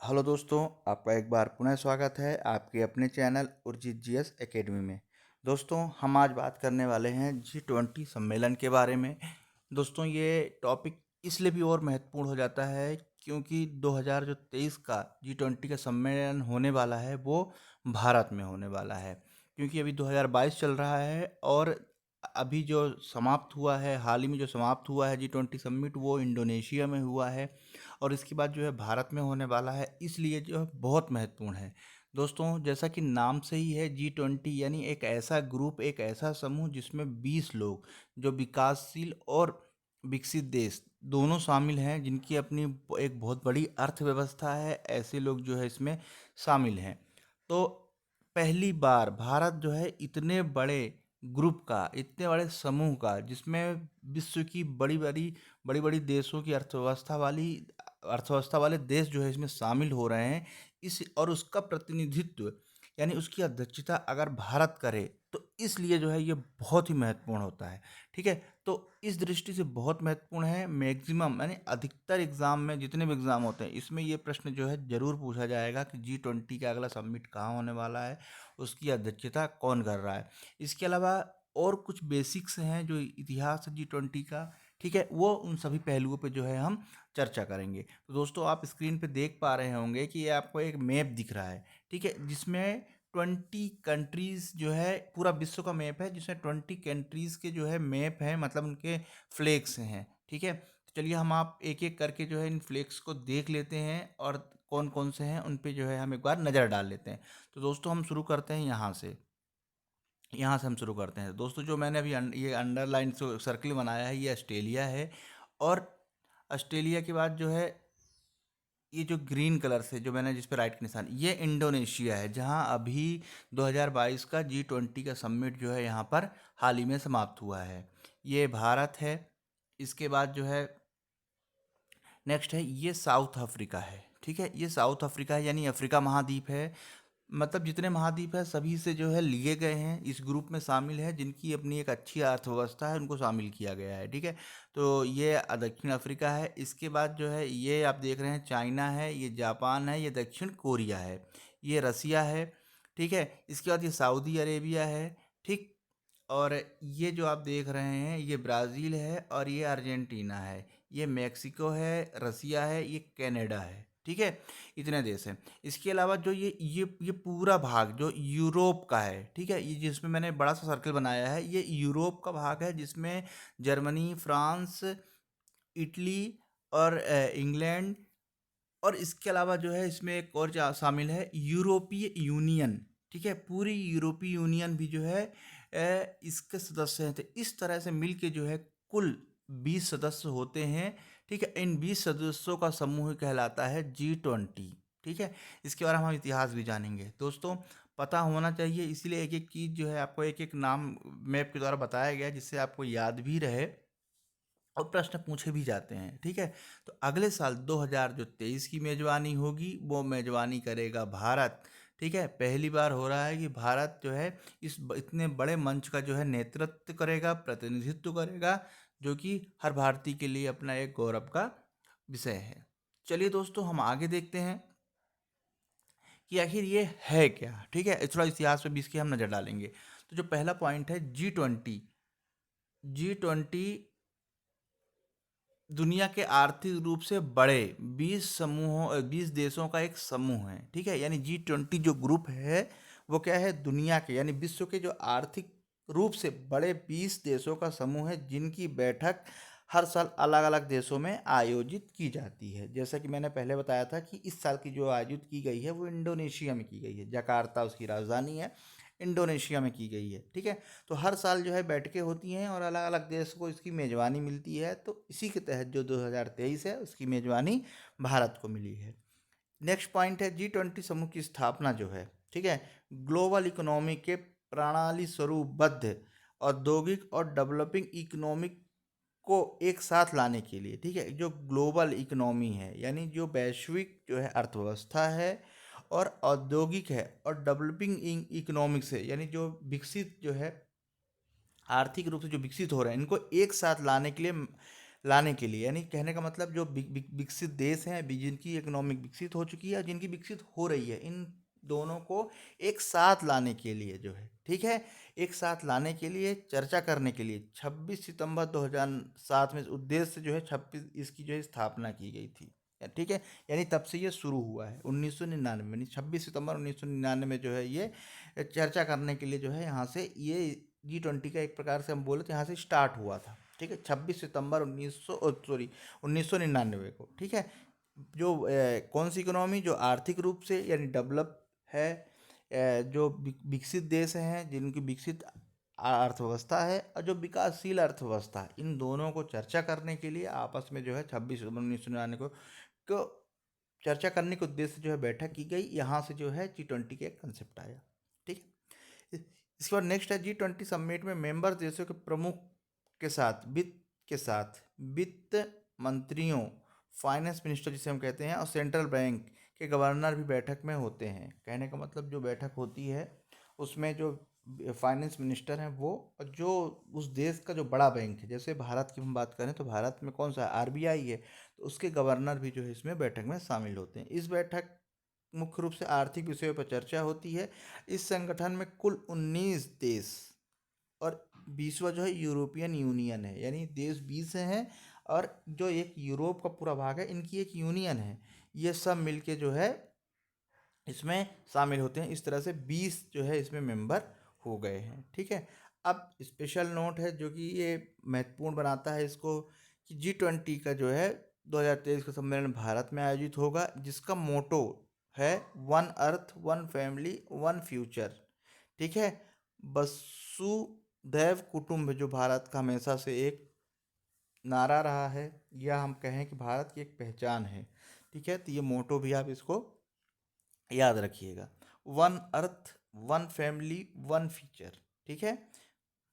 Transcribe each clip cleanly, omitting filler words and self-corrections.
Hello दोस्तों, आपका एक बार पुनः स्वागत है आपके अपने चैनल उर्जित जीएस एकेडमी में। दोस्तों, हम आज बात करने वाले हैं G20 सम्मेलन के बारे में। दोस्तों, ये टॉपिक इसलिए भी और महत्वपूर्ण हो जाता है क्योंकि 2023 का G20 का सम्मेलन होने वाला है वो भारत में होने वाला है। क्योंकि अभी 2022 चल रहा है और अभी जो समाप्त हुआ है, हाल ही में जो समाप्त हुआ है G20 समिट, वो इंडोनेशिया में हुआ है और इसके बाद जो है भारत में होने वाला है, इसलिए जो है बहुत महत्वपूर्ण है। दोस्तों, जैसा कि नाम से ही है G20 यानी एक ऐसा ग्रुप, एक ऐसा समूह जिसमें 20 लोग जो विकासशील और विकसित देश दोनों शामिल हैं, जिनकी अपनी एक बहुत बड़ी अर्थव्यवस्था है। ऐसे लोग जो है इसमें शामिल हैं। तो पहली बार भारत जो है इतने बड़े ग्रुप का, इतने बड़े समूह का, जिसमें विश्व की बड़ी बड़ी देशों की अर्थव्यवस्था वाले देश जो है इसमें शामिल हो रहे हैं। इस और उसका प्रतिनिधित्व यानी उसकी अध्यक्षता अगर भारत करे तो इसलिए जो है ये बहुत ही महत्वपूर्ण होता है। ठीक है, तो इस दृष्टि से बहुत महत्वपूर्ण है। मैक्सिमम यानी अधिकतर एग्जाम में, जितने भी एग्जाम होते हैं, इसमें ये प्रश्न जो है जरूर पूछा जाएगा कि G20 का अगला समिट कहाँ होने वाला है, उसकी अध्यक्षता कौन कर रहा है। इसके अलावा और कुछ बेसिक्स हैं जो इतिहास है G20 का, ठीक है, वो उन सभी पहलुओं पे जो है हम चर्चा करेंगे। तो दोस्तों, आप स्क्रीन पे देख पा रहे होंगे कि ये आपको एक मैप दिख रहा है, ठीक है, जिसमें 20 कंट्रीज जो है, पूरा विश्व का मैप है जिसमें 20 कंट्रीज के जो है मैप है, मतलब उनके फ्लैग्स हैं। ठीक है, तो चलिए हम आप एक एक करके जो है इन फ्लैग्स को देख लेते हैं और कौन कौन से हैं उन पे जो है हम एक बार नज़र डाल लेते हैं। तो दोस्तों, हम शुरू करते हैं यहाँ से हम शुरू करते हैं। दोस्तों, जो मैंने अभी ये अंडरलाइन सर्कल बनाया है, ये ऑस्ट्रेलिया है। और ऑस्ट्रेलिया के बाद जो है ये जो ग्रीन कलर से जो मैंने जिस पे राइट का निशान, ये इंडोनेशिया है, जहां अभी 2022 का G20 का समिट जो है यहाँ पर हाल ही में समाप्त हुआ है। ये भारत है। इसके बाद जो है नेक्स्ट है, ये साउथ अफ्रीका है। ठीक है, ये साउथ अफ्रीका है यानी अफ्रीका महाद्वीप है। मतलब जितने महाद्वीप है सभी से जो है लिए गए हैं, इस ग्रुप में शामिल है, जिनकी अपनी एक अच्छी अर्थव्यवस्था है उनको शामिल किया गया है। ठीक है, तो ये दक्षिण अफ्रीका है। इसके बाद जो है ये आप देख रहे हैं, चाइना है, ये जापान है, ये दक्षिण कोरिया है, ये रसिया है। ठीक है, इसके बाद ये सऊदी अरेबिया है। ठीक, और ये जो आप देख रहे हैं ये ब्राज़ील है और ये अर्जेंटीना है, ये मेक्सिको है, रसिया है, ये कनाडा है। ठीक है, इतने देश हैं। इसके अलावा जो ये पूरा भाग जो यूरोप का है, ठीक है, ये जिसमें मैंने बड़ा सा सर्कल बनाया है, ये यूरोप का भाग है, जिसमें जर्मनी, फ्रांस, इटली और इंग्लैंड, और इसके अलावा जो है इसमें एक और शामिल है, यूरोपीय यूनियन। ठीक है, पूरी यूरोपीय यूनियन भी जो है इसके सदस्य हैं। तो इस तरह से मिलके जो है कुल 20 सदस्य होते हैं। ठीक है, इन 20 सदस्यों का समूह कहलाता है G20। ठीक है, इसके बारे में हम इतिहास भी जानेंगे। दोस्तों, पता होना चाहिए, इसीलिए एक एक चीज़ जो है आपको एक एक नाम मैप के द्वारा बताया गया है, जिससे आपको याद भी रहे और प्रश्न पूछे भी जाते हैं। ठीक है, तो अगले साल 2023 की मेजबानी होगी, वो मेजबानी करेगा भारत। ठीक है, पहली बार हो रहा है कि भारत जो है इतने बड़े मंच का जो है नेतृत्व करेगा, प्रतिनिधित्व करेगा, जो कि हर भारतीय के लिए अपना एक गौरव का विषय है। चलिए दोस्तों, हम आगे देखते हैं कि आखिर ये है क्या। ठीक है, थोड़ा इतिहास पे भी इसकी हम नज़र डालेंगे। तो जो पहला पॉइंट है G20 दुनिया के आर्थिक रूप से बड़े 20 देशों का एक समूह है। ठीक है, यानी G20 जो ग्रुप है वो क्या है, दुनिया के यानी विश्व के जो आर्थिक रूप से बड़े 20 देशों का समूह है, जिनकी बैठक हर साल अलग अलग देशों में आयोजित की जाती है। जैसा कि मैंने पहले बताया था कि इस साल की जो आयोजित की गई है वो इंडोनेशिया में की गई है, जकार्ता उसकी राजधानी है, इंडोनेशिया में की गई है। ठीक है, तो हर साल जो है बैठकें होती हैं और अलग अलग देश को इसकी मेज़बानी मिलती है। तो इसी के तहत जो 2023 है उसकी मेज़बानी भारत को मिली है। नेक्स्ट पॉइंट है, G20 समूह की स्थापना जो है, ठीक है, ग्लोबल इकोनॉमी के प्रणाली स्वरूपबद्ध औद्योगिक और डेवलपिंग इकोनॉमिक को एक साथ लाने के लिए। ठीक है, जो ग्लोबल इकोनॉमी है यानी जो वैश्विक जो है अर्थव्यवस्था है, और औद्योगिक है, और डेवलपिंग इकोनॉमिक्स है यानी जो विकसित जो है आर्थिक रूप से जो विकसित हो रहे हैं, इनको एक साथ लाने के लिए लाने के लिए, यानी कहने का मतलब जो विकसित देश हैं, जिनकी इकोनॉमिक विकसित हो चुकी है, जिनकी विकसित हो रही है, इन दोनों को एक साथ लाने के लिए जो है, ठीक है, एक साथ लाने के लिए चर्चा करने के लिए 26 सितंबर 2007 में उद्देश्य से जो है 26 इसकी जो है स्थापना की गई थी, ठीक है। यानी तब से ये शुरू हुआ है 1999 यानी 26 सितंबर 1999 में जो है ये चर्चा करने के लिए जो है यहाँ से ये G20 का एक प्रकार से हम बोले तो यहाँ से स्टार्ट हुआ था, ठीक है, 26 सितंबर 1999 को, ठीक है। जो कौन सी इकोनॉमी जो आर्थिक रूप से यानी डेवलप है, जो विकसित देश हैं जिनकी विकसित अर्थव्यवस्था है, और जो विकासशील अर्थव्यवस्था है, इन दोनों को चर्चा करने के लिए आपस में जो है 26 सितंबर 1999 को चर्चा करने के उद्देश्य से जो है बैठक की गई। यहाँ से जो है G20 का एक कंसेप्ट आया, ठीक है। इसके बाद नेक्स्ट है G20 समिट में मेंबर देशों के प्रमुख के साथ वित्त मंत्रियों, फाइनेंस मिनिस्टर जिसे हम कहते हैं, और सेंट्रल बैंक के गवर्नर भी बैठक में होते हैं। कहने का मतलब जो बैठक होती है उसमें जो फाइनेंस मिनिस्टर हैं वो, और जो उस देश का जो बड़ा बैंक है, जैसे भारत की हम बात करें तो भारत में कौन सा है, RBI है, तो उसके गवर्नर भी जो है इसमें बैठक में शामिल होते हैं। इस बैठक मुख्य रूप से आर्थिक विषयों पर चर्चा होती है। इस संगठन में कुल 19 देश और 20वां जो है यूरोपियन यूनियन है, यानी देश 20 हैं, और जो एक यूरोप का पूरा भाग है, इनकी एक यूनियन है, ये सब मिलके जो है इसमें शामिल होते हैं। इस तरह से 20 जो है इसमें मेंबर हो गए हैं, ठीक है। अब स्पेशल नोट है जो कि ये महत्वपूर्ण बनाता है इसको, कि G20 का जो है 2023 का सम्मेलन भारत में आयोजित होगा, जिसका मोटो है one earth one family one future, ठीक है। वसुधैव कुटुंब जो भारत का हमेशा से एक नारा रहा है, या हम कहें कि भारत की एक पहचान है, ठीक है। तो ये मोटो भी आप इसको याद रखिएगा, one earth one family one future, ठीक है,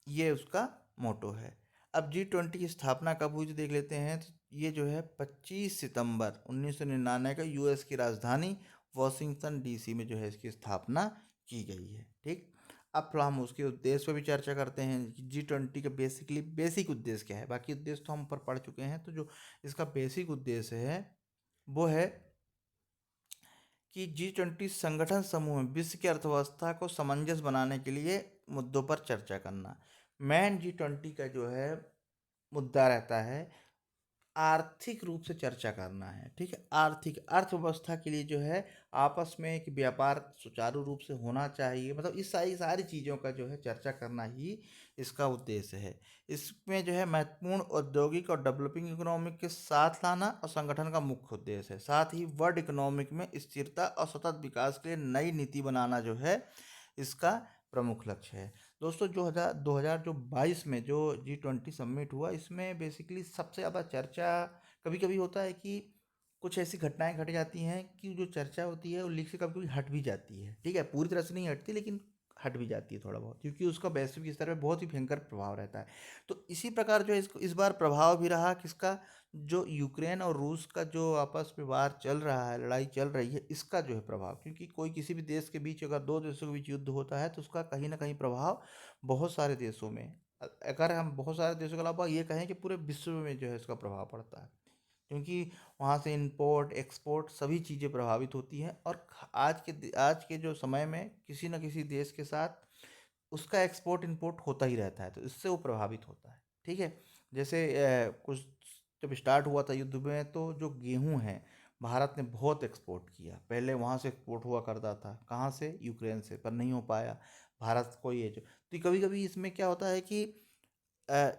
ये उसका मोटो है। अब G20 की स्थापना कब हुई तो देख लेते हैं। तो ये जो है 25 सितंबर 1999 का यूएस की राजधानी वॉशिंगटन DC में जो है इसकी स्थापना की गई है, ठीक। अब थोड़ा हम उसके उद्देश्य पर भी चर्चा करते हैं कि G20 का बेसिक उद्देश्य क्या है। बाकी उद्देश्य तो हम ऊपर पढ़ चुके हैं, तो जो इसका बेसिक उद्देश्य है वो है कि G20 संगठन समूह में विश्व की अर्थव्यवस्था को समंजस बनाने के लिए मुद्दों पर चर्चा करना। मैन G20 का जो है मुद्दा रहता है आर्थिक रूप से चर्चा करना है, ठीक है। आर्थिक अर्थव्यवस्था के लिए जो है आपस में एक व्यापार सुचारू रूप से होना चाहिए, मतलब इस सारी सारी चीज़ों का जो है चर्चा करना ही इसका उद्देश्य है। इसमें जो है महत्वपूर्ण औद्योगिक और डेवलपिंग इकोनॉमिक के साथ लाना और संगठन का मुख्य उद्देश्य है। साथ ही वर्ल्ड इकोनॉमिक में स्थिरता और सतत विकास के लिए नई नीति बनाना जो है इसका प्रमुख लक्ष्य है। दोस्तों जो 2022 में जो G20 समिट हुआ, इसमें बेसिकली सबसे ज़्यादा चर्चा कभी कभी होता है कि कुछ ऐसी घटनाएं घट जाती हैं कि जो चर्चा होती है वो लीक से कभी कभी हट भी जाती है, ठीक है, पूरी तरह से नहीं हटती लेकिन हट भी जाती है थोड़ा बहुत, क्योंकि उसका वैश्विक स्तर पे बहुत ही भयंकर प्रभाव रहता है। तो इसी प्रकार जो है इसको इस बार प्रभाव भी रहा किसका, जो यूक्रेन और रूस का जो आपस में वार चल रहा है, लड़ाई चल रही है, इसका जो है प्रभाव, क्योंकि कोई किसी भी देश के बीच अगर दो देशों के बीच युद्ध होता है तो उसका कहीं ना कहीं प्रभाव बहुत सारे देशों में, अगर हम बहुत सारे देशों के अलावा ये कहें कि पूरे विश्व में जो है इसका प्रभाव पड़ता है, क्योंकि वहाँ से इंपोर्ट एक्सपोर्ट सभी चीज़ें प्रभावित होती हैं। और आज के जो समय में किसी न किसी देश के साथ उसका एक्सपोर्ट इंपोर्ट होता ही रहता है, तो इससे वो प्रभावित होता है, ठीक है। जैसे कुछ जब स्टार्ट हुआ था युद्ध में, तो जो गेहूं है भारत ने बहुत एक्सपोर्ट किया, पहले वहाँ से एक्सपोर्ट हुआ करता था, कहाँ से, यूक्रेन से, पर नहीं हो पाया भारत को ये जो, तो कभी कभी इसमें क्या होता है कि अ,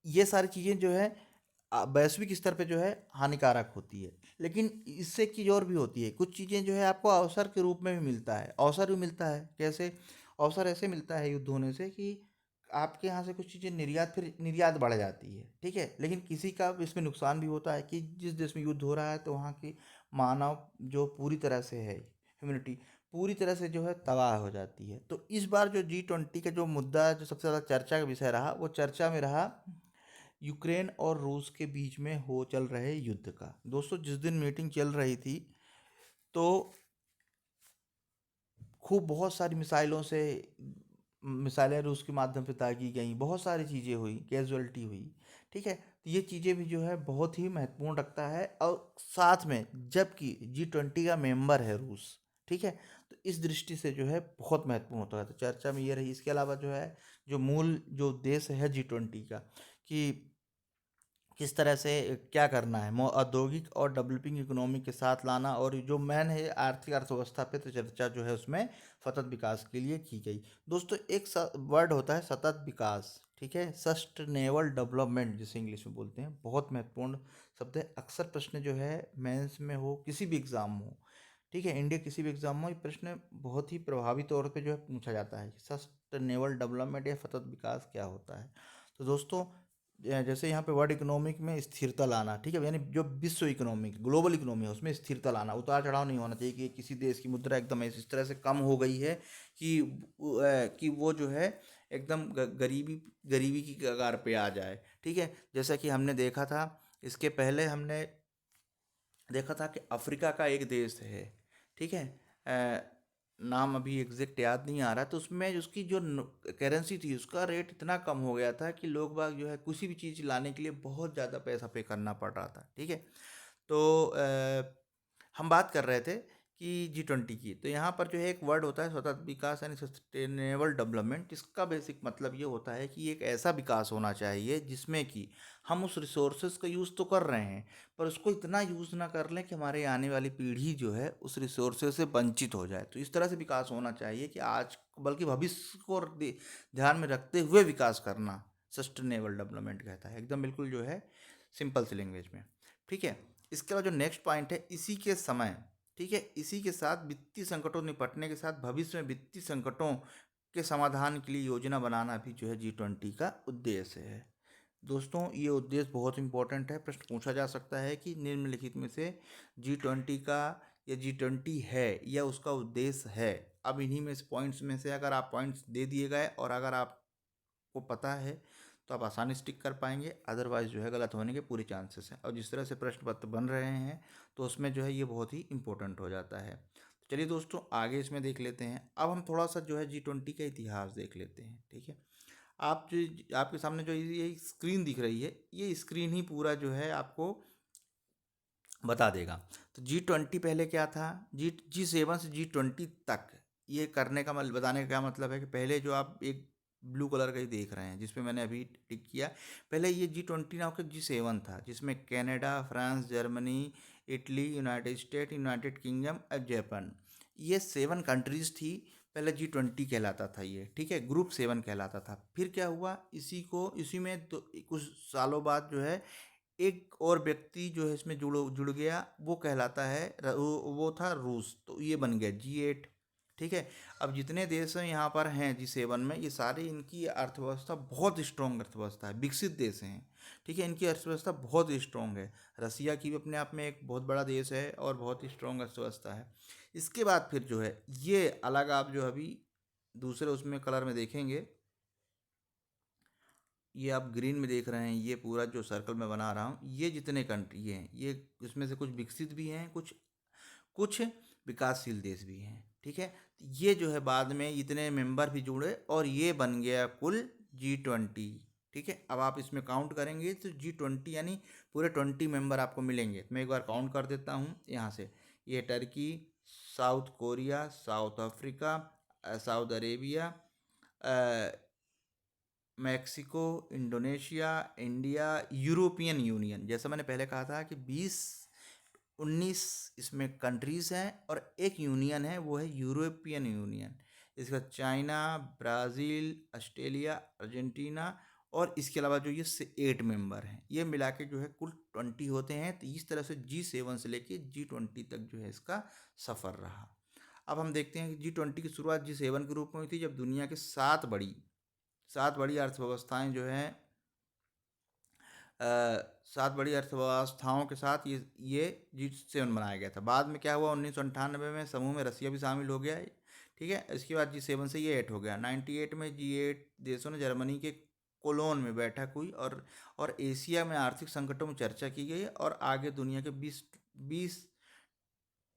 ये सारी चीज़ें जो है वैश्विक स्तर पे जो है हानिकारक होती है। लेकिन इससे एक चीज़ और भी होती है, कुछ चीज़ें जो है आपको अवसर के रूप में भी मिलता है, अवसर भी मिलता है, कैसे, अवसर ऐसे मिलता है युद्ध होने से कि आपके यहाँ से कुछ चीज़ें निर्यात बढ़ जाती है, ठीक है। लेकिन किसी का इसमें नुकसान भी होता है कि जिस देश में युद्ध हो रहा है तो वहाँ की मानव जो पूरी तरह से है, ह्यूमनिटी पूरी तरह से जो है तबाह हो जाती है। तो इस बार जो G20 का जो मुद्दा जो सबसे ज़्यादा चर्चा का विषय रहा, वो चर्चा में रहा यूक्रेन और रूस के बीच में हो चल रहे युद्ध का। दोस्तों जिस दिन मीटिंग चल रही थी तो खूब बहुत सारी मिसाइलें रूस के माध्यम से दागी गई, बहुत सारी चीज़ें हुई, कैजुअलिटी हुई, ठीक है, तो ये चीज़ें भी जो है बहुत ही महत्वपूर्ण रखता है। और साथ में जबकि G20 का मेंबर है रूस, ठीक है, तो इस दृष्टि से जो है बहुत महत्वपूर्ण होता है। तो चर्चा में ये रही। इसके अलावा जो है जो मूल जो उद्देश्य है G20 का, कि किस तरह से क्या करना है, औद्योगिक और डेवलपिंग इकोनॉमी के साथ लाना, और जो मेन है आर्थिक अर्थव्यवस्था पे, तो चर्चा जो है उसमें सतत विकास के लिए की गई। दोस्तों एक वर्ड होता है सतत विकास, ठीक है, सस्टेनेबल डेवलपमेंट जिसे इंग्लिश में बोलते हैं, बहुत महत्वपूर्ण शब्द है। अक्सर प्रश्न जो है मेंस में हो, किसी भी एग्जाम हो, ठीक है, इंडिया किसी भी एग्जाम में, ये प्रश्न बहुत ही प्रभावी तौर पे जो है पूछा जाता है, सस्टेनेबल डेवलपमेंट या सतत विकास क्या होता है। तो दोस्तों जैसे यहाँ पे वर्ल्ड इकोनॉमिक में स्थिरता लाना, ठीक है, यानी जो विश्व इकोनॉमिक ग्लोबल इकोनॉमी है उसमें स्थिरता लाना, उतार चढ़ाव नहीं होना चाहिए कि किसी देश की मुद्रा एकदम इस तरह से कम हो गई है कि वो जो है एकदम गरीबी गरीबी की कगार पे आ जाए। ठीक है, जैसा कि हमने देखा था, इसके पहले हमने देखा था कि अफ्रीका का एक देश है, ठीक है, नाम अभी एग्जैक्ट याद नहीं आ रहा, तो उसमें उसकी जो करेंसी थी उसका रेट इतना कम हो गया था कि लोग बाग जो है किसी भी चीज़ लाने के लिए बहुत ज़्यादा पैसा पे करना पड़ रहा था। ठीक है, तो हम बात कर रहे थे कि G20 की, तो यहाँ पर जो है एक वर्ड होता है सतत विकास यानी सस्टेनेबल डेवलपमेंट। इसका बेसिक मतलब ये होता है कि एक ऐसा विकास होना चाहिए जिसमें कि हम उस रिसोर्सेज का यूज़ तो कर रहे हैं, पर उसको इतना यूज़ ना कर लें कि हमारे आने वाली पीढ़ी जो है उस रिसोर्सेज से वंचित हो जाए। तो इस तरह से विकास होना चाहिए कि आज बल्कि भविष्य को ध्यान में रखते हुए विकास करना सस्टेनेबल डेवलपमेंट कहता है, एकदम बिल्कुल जो है सिंपल सी लैंग्वेज में। ठीक है, इसके बाद जो नेक्स्ट पॉइंट है, इसी के समय, ठीक है, इसी के साथ वित्तीय संकटों निपटने के साथ भविष्य में वित्तीय संकटों के समाधान के लिए योजना बनाना भी जो है G20 का उद्देश्य है। दोस्तों ये उद्देश्य बहुत इंपॉर्टेंट है, प्रश्न पूछा जा सकता है कि निम्नलिखित में से G20 का या G20 है या उसका उद्देश्य है। अब इन्हीं में से पॉइंट्स में से अगर आप पॉइंट्स दे दिए गए और अगर आपको पता है तो आप आसानी से टिक कर पाएंगे, अदरवाइज जो है गलत होने के पूरे चांसेस हैं। और जिस तरह से प्रश्न पत्र बन रहे हैं तो उसमें जो है ये बहुत ही इंपॉर्टेंट हो जाता है। तो चलिए दोस्तों आगे इसमें देख लेते हैं। अब हम थोड़ा सा जो है G20 का इतिहास देख लेते हैं। ठीक है, आप जो आपके सामने जो ये स्क्रीन दिख रही है, ये स्क्रीन ही पूरा जो है आपको बता देगा। तो G20 पहले क्या था, G7 से G20 तक ये करने का मतलब बताने का क्या मतलब है कि पहले जो आप एक ब्लू कलर का ही देख रहे हैं जिसपे मैंने अभी टिक किया, पहले ये G20 ना होकर G7 था, जिसमें Canada, France, Germany, Italy, United state, United kingdom और जापान, ये 7 कंट्रीज थी। पहले G20 कहलाता था ये, ठीक है, ग्रुप 7 कहलाता था। फिर क्या हुआ, इसी में तो कुछ सालों बाद जो है एक और व्यक्ति जो है इसमें जुड़ गया, वो कहलाता है वो था रूस, तो ये बन गया G8। ठीक है, अब जितने देश हैं यहाँ पर हैं G7 में, ये सारी इनकी अर्थव्यवस्था बहुत स्ट्रॉन्ग अर्थव्यवस्था है, विकसित देश हैं। ठीक है, इनकी अर्थव्यवस्था बहुत स्ट्रॉन्ग है। रसिया की भी अपने आप में एक बहुत बड़ा देश है और बहुत ही स्ट्रॉन्ग अर्थव्यवस्था है। इसके बाद फिर जो है ये अलग, आप जो अभी दूसरे उसमें कलर में देखेंगे, ये आप ग्रीन में देख रहे हैं, ये पूरा जो सर्कल मैं बना रहा हूँ, ये जितने कंट्री हैं, ये इसमें से कुछ विकसित भी हैं, कुछ कुछ विकासशील देश भी हैं। ठीक है, ये जो है बाद में इतने मेंबर भी जुड़े और ये बन गया कुल G20। ठीक है, अब आप इसमें काउंट करेंगे तो G20 यानी पूरे 20 मेंबर आपको मिलेंगे। मैं एक बार काउंट कर देता हूँ यहाँ से, ये Turkey, south Korea, south Africa, south Arabia, Mexico, Indonesia, India, European union. जैसा मैंने पहले कहा था कि 19 इसमें कंट्रीज़ हैं और एक यूनियन है, वो है यूरोपियन यूनियन। इसका चाइना, ब्राज़ील, ऑस्ट्रेलिया, अर्जेंटीना और इसके अलावा जो ये 8 मेंबर हैं, ये मिला के जो है कुल 20 होते हैं। तो इस तरह से G7 से लेके G20 तक जो है इसका सफ़र रहा। अब हम देखते हैं कि G20 की शुरुआत G7 के रूप में हुई थी, जब दुनिया के 7 बड़ी अर्थव्यवस्थाएं जो हैं, 7 बड़ी अर्थव्यवस्थाओं के साथ ये G7 बनाया गया था। बाद में क्या हुआ, 1998 में समूह में रसिया भी शामिल हो गया। ठीक है, इसके बाद G7 से ये 8 हो गया। 98 में G8 देशों ने जर्मनी के कोलोन में बैठक हुई और एशिया में आर्थिक संकटों में चर्चा की गई और आगे दुनिया के 20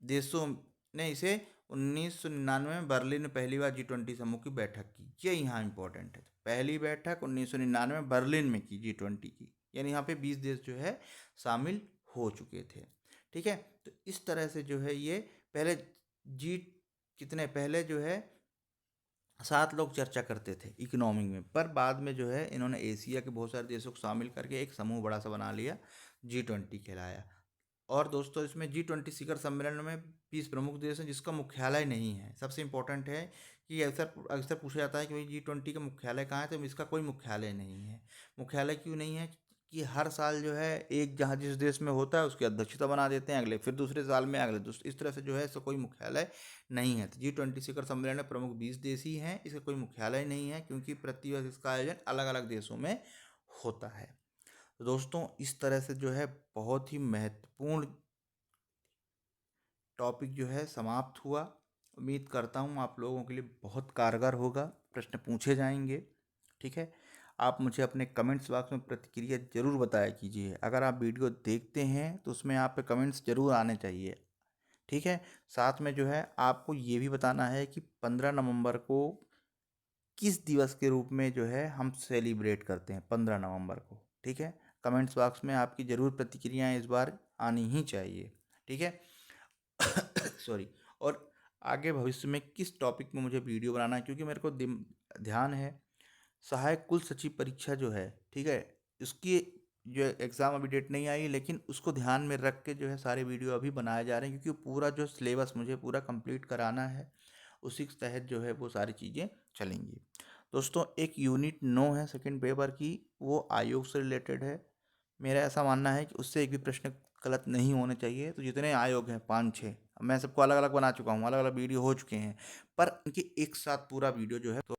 देशों ने इसे 1999 में बर्लिन में पहली बार G20 समूह की बैठक की। ये यहाँ इंपॉर्टेंट है, पहली बैठक 1999 में बर्लिन में की G20 की। यानी यहाँ पे 20 देश जो है शामिल हो चुके थे। ठीक है, तो इस तरह से जो है ये पहले जी कितने पहले जो है 7 लोग चर्चा करते थे इकोनॉमी में, पर बाद में जो है इन्होंने एशिया के बहुत सारे देशों को शामिल करके एक समूह बड़ा सा बना लिया, G20 कहलाया। और दोस्तों इसमें G20 शिखर सम्मेलन में 20 प्रमुख देश हैं जिसका मुख्यालय नहीं है। सबसे इम्पोर्टेंट है कि अक्सर अक्सर पूछा जाता है कि भाई G20 का मुख्यालय कहाँ है, तो इसका कोई मुख्यालय नहीं है। मुख्यालय क्यों नहीं है कि हर साल जो है एक जहाँ जिस देश में होता है उसकी अध्यक्षता बना देते हैं, अगले फिर दूसरे साल में अगले दूसरे, इस तरह से जो है इसका कोई मुख्यालय नहीं है। तो G20 शिखर सम्मेलन में प्रमुख 20 देश ही हैं, इसका कोई मुख्यालय नहीं है क्योंकि प्रतिवर्ष इसका आयोजन अलग अलग देशों में होता है। तो दोस्तों इस तरह से जो है बहुत ही महत्वपूर्ण टॉपिक जो है समाप्त हुआ। उम्मीद करता हूँ आप लोगों के लिए बहुत कारगर होगा, प्रश्न पूछे जाएंगे। ठीक है, आप मुझे अपने कमेंट्स बॉक्स में प्रतिक्रिया जरूर बताया कीजिए। अगर आप वीडियो देखते हैं तो उसमें आप पे कमेंट्स जरूर आने चाहिए। ठीक है, साथ में जो है आपको ये भी बताना है कि 15 नवंबर को किस दिवस के रूप में जो है हम सेलिब्रेट करते हैं 15 नवंबर को। ठीक है, कमेंट्स बॉक्स में आपकी ज़रूर प्रतिक्रियाएं इस बार आनी ही चाहिए। ठीक है सॉरी। और आगे भविष्य में किस टॉपिक में मुझे वीडियो बनाना है, क्योंकि मेरे को ध्यान है सहायक कुल सचिव परीक्षा जो है, ठीक है, इसकी जो एग्ज़ाम अभी डेट नहीं आई, लेकिन उसको ध्यान में रख के जो है सारे वीडियो अभी बनाए जा रहे हैं, क्योंकि पूरा जो सिलेबस मुझे पूरा कंप्लीट कराना है, उसी के तहत जो है वो सारी चीज़ें चलेंगी। दोस्तों एक यूनिट 9 है सेकंड पेपर की, वो आयोग से रिलेटेड है। मेरा ऐसा मानना है कि उससे एक भी प्रश्न गलत नहीं होने चाहिए। तो जितने आयोग हैं 5-6, मैं सबको अलग अलग बना चुका हूँ, अलग अलग वीडियो हो चुके हैं, पर इनके एक साथ पूरा वीडियो जो है तो